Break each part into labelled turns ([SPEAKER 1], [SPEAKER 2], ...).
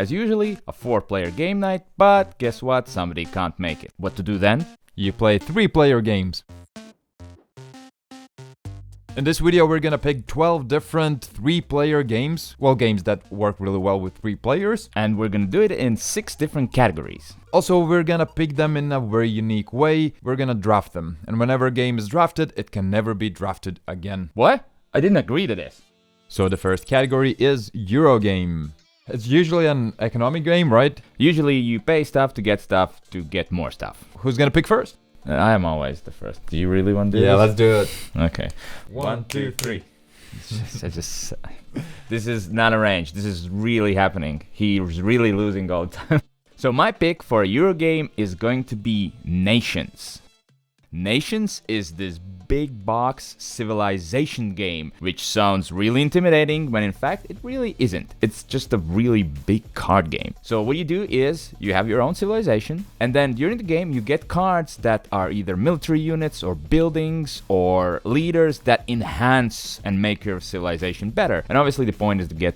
[SPEAKER 1] as usually, a 4-player game night, but guess what? Somebody can't make it. What to do then?
[SPEAKER 2] You play 3-player games. In this video, we're gonna pick 12 different 3-player games. Well, games that work really well with 3 players.
[SPEAKER 1] And we're gonna do it in 6 different categories.
[SPEAKER 2] Also, we're gonna pick them in a very unique way. We're gonna draft them. And whenever a game is drafted, it can never be drafted again.
[SPEAKER 1] What? I didn't agree to this.
[SPEAKER 2] So the first category is Eurogame. It's usually an economic game, right?
[SPEAKER 1] Usually you pay stuff to get more stuff.
[SPEAKER 2] Who's gonna pick first?
[SPEAKER 1] I am always the first. Do you really want to do this?
[SPEAKER 2] Yeah, let's do it.
[SPEAKER 1] Okay.
[SPEAKER 2] 1, 2, 3.
[SPEAKER 1] This is not arranged. This is really happening. He's really losing all the time. So my pick for a Eurogame is going to be Nations. Nations is this big box civilization game, which sounds really intimidating when in fact it really isn't. It's just a really big card game. So what you do is you have your own civilization, and then during the game you get cards that are either military units or buildings or leaders that enhance and make your civilization better. And obviously the point is to get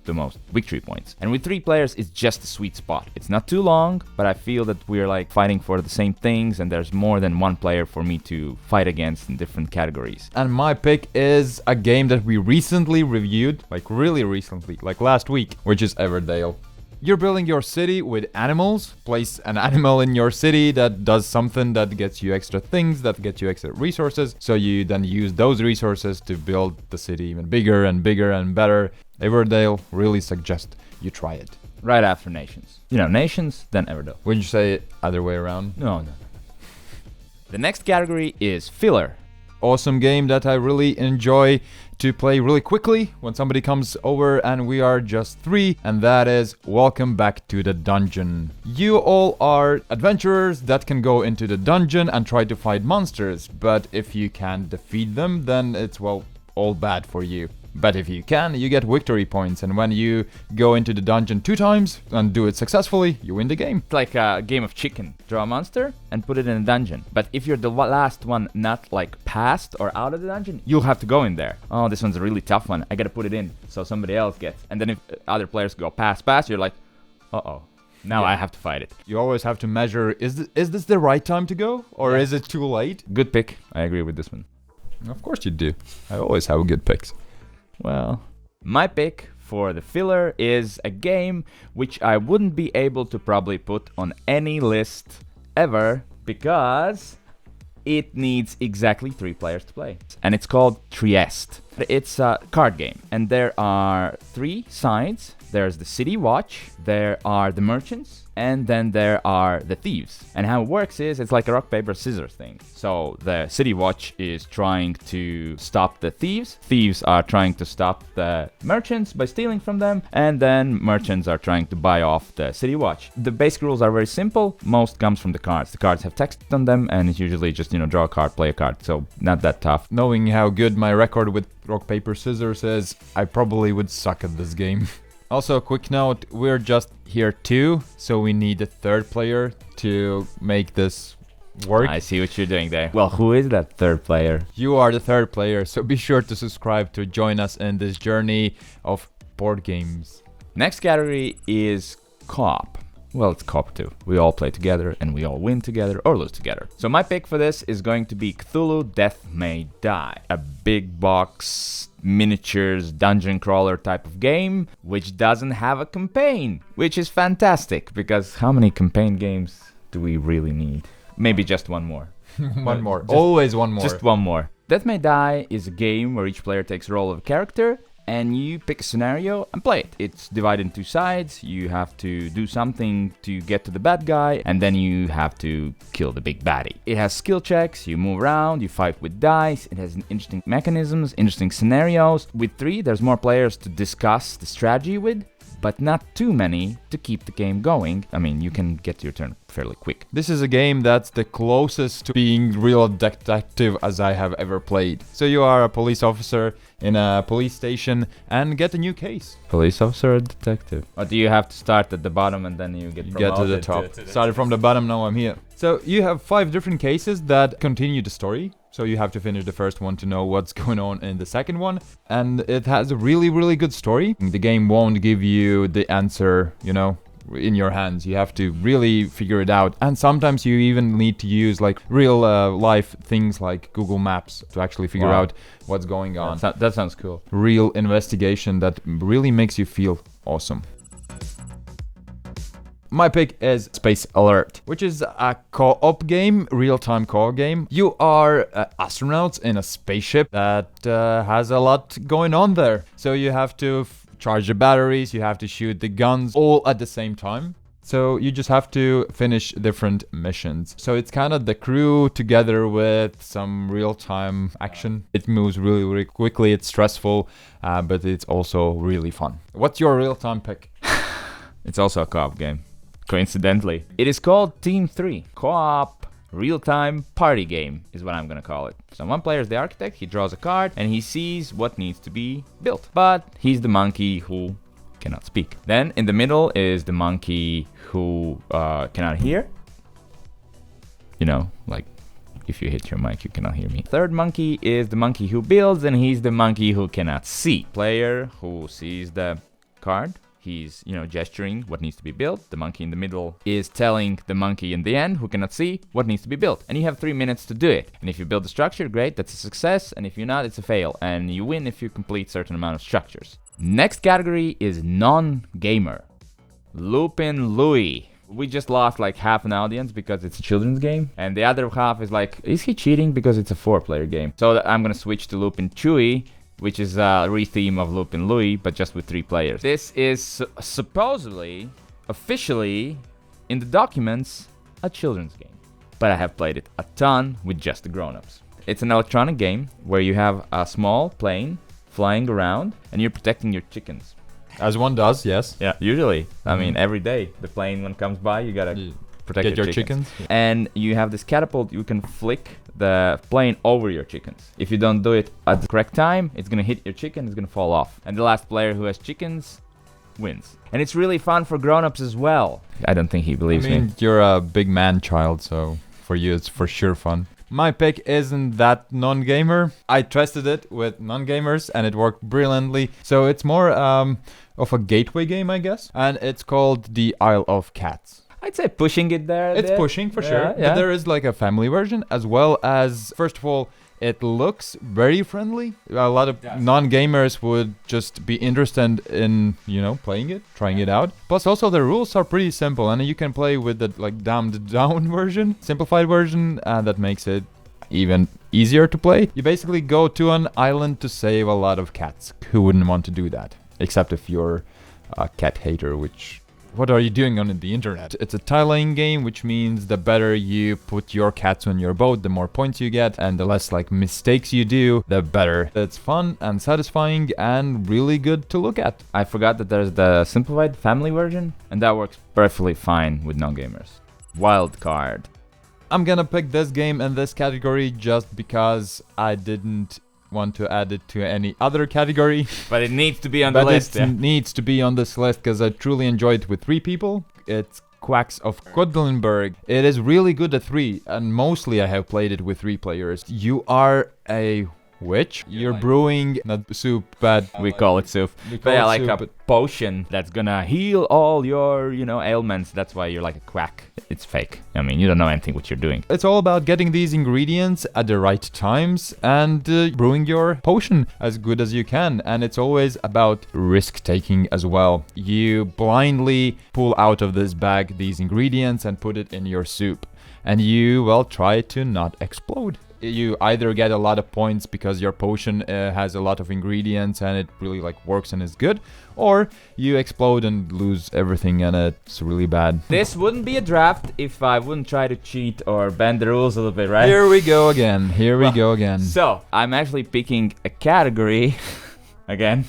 [SPEAKER 1] the most victory points. And with 3 players, it's just a sweet spot. It's not too long, but I feel that we're like fighting for the same things, and there's more than one player for me to fight against in different categories.
[SPEAKER 2] And my pick is a game that we recently reviewed, like really recently, like last week, which is Everdale. You're building your city with animals. Place an animal in your city that does something that gets you extra things, that gets you extra resources. So you then use those resources to build the city even bigger and bigger and better. Everdale, really suggest you try it.
[SPEAKER 1] Right after Nations. You know, Nations, then Everdale.
[SPEAKER 2] Wouldn't you say it other way around?
[SPEAKER 1] No. The next category is Filler.
[SPEAKER 2] Awesome game that I really enjoy to play really quickly when somebody comes over and we are just 3, and that is Welcome Back to the Dungeon. You all are adventurers that can go into the dungeon and try to fight monsters, but if you can't defeat them, then it's, well, all bad for you. But if you can, you get victory points, and when you go into the dungeon 2 times and do it successfully, you win the game.
[SPEAKER 1] It's like a game of chicken. Draw a monster and put it in a dungeon. But if you're the last one not like past or out of the dungeon, you'll have to go in there. Oh, this one's a really tough one. I gotta put it in so somebody else gets. And then if other players go past, you're like, uh-oh. Now I have to fight it.
[SPEAKER 2] You always have to measure, is this the right time to go? Or is it too late?
[SPEAKER 1] Good pick. I agree with this one.
[SPEAKER 2] Of course you do. I always have good picks.
[SPEAKER 1] Well, my pick for the filler is a game which I wouldn't be able to probably put on any list ever because it needs exactly 3 players to play. And it's called Trieste. It's a card game, and there are 3 sides. There's the City Watch, there are the merchants, and then there are the thieves. And how it works is it's like a rock, paper, scissors thing. So the City Watch is trying to stop the thieves. Thieves are trying to stop the merchants by stealing from them. And then merchants are trying to buy off the City Watch. The basic rules are very simple. Most comes from the cards. The cards have text on them, and it's usually just, draw a card, play a card. So not that tough.
[SPEAKER 2] Knowing how good my record with rock, paper, scissors is, I probably would suck at this game. Also, a quick note, we're just here 2, so we need a 3rd player to make this work.
[SPEAKER 1] I see what you're doing there. Well, who is that 3rd player?
[SPEAKER 2] You are the 3rd player, so be sure to subscribe to join us in this journey of board games.
[SPEAKER 1] Next category is co-op. Well, it's co-op too. We all play together and we all win together or lose together. So my pick for this is going to be Cthulhu Death May Die. A big box, miniatures, dungeon crawler type of game, which doesn't have a campaign, which is fantastic because how many campaign games do we really need? Maybe just one more.
[SPEAKER 2] One more. Always one more.
[SPEAKER 1] Just one more. Death May Die is a game where each player takes a role of a character and you pick a scenario and play it. It's divided into 2 sides. You have to do something to get to the bad guy, and then you have to kill the big baddie. It has skill checks, you move around, you fight with dice, it has interesting mechanisms, interesting scenarios. With 3, there's more players to discuss the strategy with, but not too many to keep the game going. I mean, you can get your turn fairly quick.
[SPEAKER 2] This is a game that's the closest to being real detective as I have ever played. So you are a police officer in a police station and get a new case.
[SPEAKER 1] Police officer or detective? Or do you have to start at the bottom and then you get promoted
[SPEAKER 2] to the top? Started from the bottom, now I'm here. So you have 5 different cases that continue the story. So you have to finish the first one to know what's going on in the second one. And it has a really, really good story. The game won't give you the answer, in your hands. You have to really figure it out. And sometimes you even need to use like real life things like Google Maps to actually figure out what's going on.
[SPEAKER 1] That sounds cool.
[SPEAKER 2] Real investigation that really makes you feel awesome. My pick is Space Alert, which is a co-op game, real-time co-op game. You are astronauts in a spaceship that has a lot going on there. So you have to charge the batteries, you have to shoot the guns all at the same time. So you just have to finish different missions. So it's kind of the crew together with some real-time action. It moves really, really quickly. It's stressful, but it's also really fun. What's your real-time pick?
[SPEAKER 1] It's also a co-op game, coincidentally. It is called Team 3. Co-op real-time party game is what I'm gonna call it. So one player is the architect, he draws a card and he sees what needs to be built. But he's the monkey who cannot speak. Then in the middle is the monkey who cannot hear. Like if you hit your mic, you cannot hear me. Third monkey is the monkey who builds, and he's the monkey who cannot see. Player who sees the card, he's, gesturing what needs to be built. The monkey in the middle is telling the monkey in the end, who cannot see, what needs to be built. And you have 3 minutes to do it. And if you build the structure, great, that's a success. And if you're not, it's a fail. And you win if you complete certain amount of structures. Next category is non-gamer. Lupin Louis. We just lost like half an audience because it's a children's game. And the other half is like, is he cheating because it's a 4-player game? So I'm gonna switch to Lupin Chewy, which is a re-theme of Lupin Louis, but just with 3 players. This is supposedly, officially, in the documents, a children's game. But I have played it a ton with just the grown-ups. It's an electronic game where you have a small plane flying around and you're protecting your chickens.
[SPEAKER 2] As one does, yes.
[SPEAKER 1] Yeah, usually. I mean, every day the plane when comes by, you gotta protect your chickens. And you have this catapult, you can flick the plane over your chickens. If you don't do it at the correct time, it's gonna hit your chicken, it's gonna fall off. And the last player who has chickens wins. And it's really fun for grown-ups as well. I don't think he believes me.
[SPEAKER 2] You're a big man child, so for you it's for sure fun. My pick isn't that non-gamer. I tested it with non-gamers and it worked brilliantly. So it's more of a gateway game, I guess. And it's called The Isle of Cats.
[SPEAKER 1] I'd say pushing it there.
[SPEAKER 2] It's pushing for sure.
[SPEAKER 1] Yeah.
[SPEAKER 2] But there is like a family version as well as, first of all, it looks very friendly. A lot of non-gamers would just be interested in, playing it, trying it out. Plus also the rules are pretty simple and you can play with the like dumbed down version, simplified version, and that makes it even easier to play. You basically go to an island to save a lot of cats. Who wouldn't want to do that? Except if you're a cat hater, what are you doing on the internet? It's a tile-laying game, which means the better you put your cats on your boat, the more points you get, and the less like mistakes you do, the better. It's fun and satisfying and really good to look at.
[SPEAKER 1] I forgot that there's the simplified family version, and that works perfectly fine with non-gamers. Wild Card.
[SPEAKER 2] I'm gonna pick this game in this category just because I didn't want to add it to any other category.
[SPEAKER 1] But it needs to be on the list.
[SPEAKER 2] It needs to be on this list because I truly enjoyed it with 3 people. It's Quacks of Quedlinburg. It is really good at 3, and mostly I have played it with 3 players. You are a witch. You're brewing, not soup, but
[SPEAKER 1] we call it soup. But yeah, like a potion that's gonna heal all your, ailments. That's why you're like a quack. It's fake. I mean, you don't know anything what you're doing.
[SPEAKER 2] It's all about getting these ingredients at the right times and brewing your potion as good as you can. And it's always about risk-taking as well. You blindly pull out of this bag these ingredients and put it in your soup. And you, try to not explode. You either get a lot of points because your potion has a lot of ingredients and it really works and is good, or you explode and lose everything and it's really bad.
[SPEAKER 1] This wouldn't be a draft if I wouldn't try to cheat or bend the rules a little bit, right?
[SPEAKER 2] Here we go again.
[SPEAKER 1] So, I'm actually picking a category, again,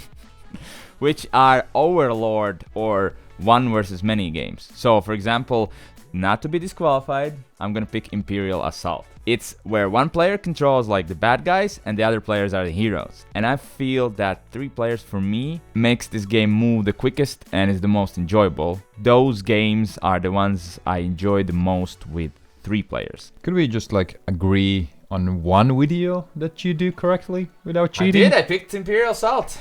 [SPEAKER 1] which are Overlord or one versus many games. So, for example, not to be disqualified, I'm gonna pick Imperial Assault. It's where one player controls the bad guys and the other players are the heroes. And I feel that 3 players for me makes this game move the quickest and is the most enjoyable. Those games are the ones I enjoy the most with 3 players.
[SPEAKER 2] Could we just agree on one video that you do correctly without cheating?
[SPEAKER 1] I did. I picked Imperial Salt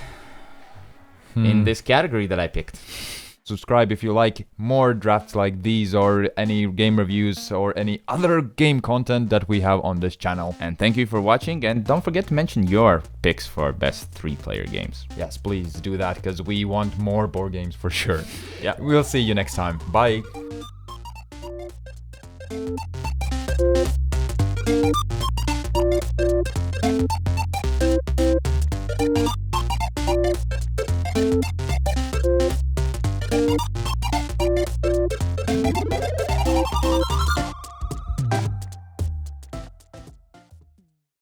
[SPEAKER 1] in this category that I picked.
[SPEAKER 2] Subscribe if you like more drafts like these or any game reviews or any other game content that we have on this channel.
[SPEAKER 1] And thank you for watching, and don't forget to mention your picks for best 3-player games.
[SPEAKER 2] Yes, please do that because we want more board games for sure.
[SPEAKER 1] Yeah.
[SPEAKER 2] We'll see you next time. Bye.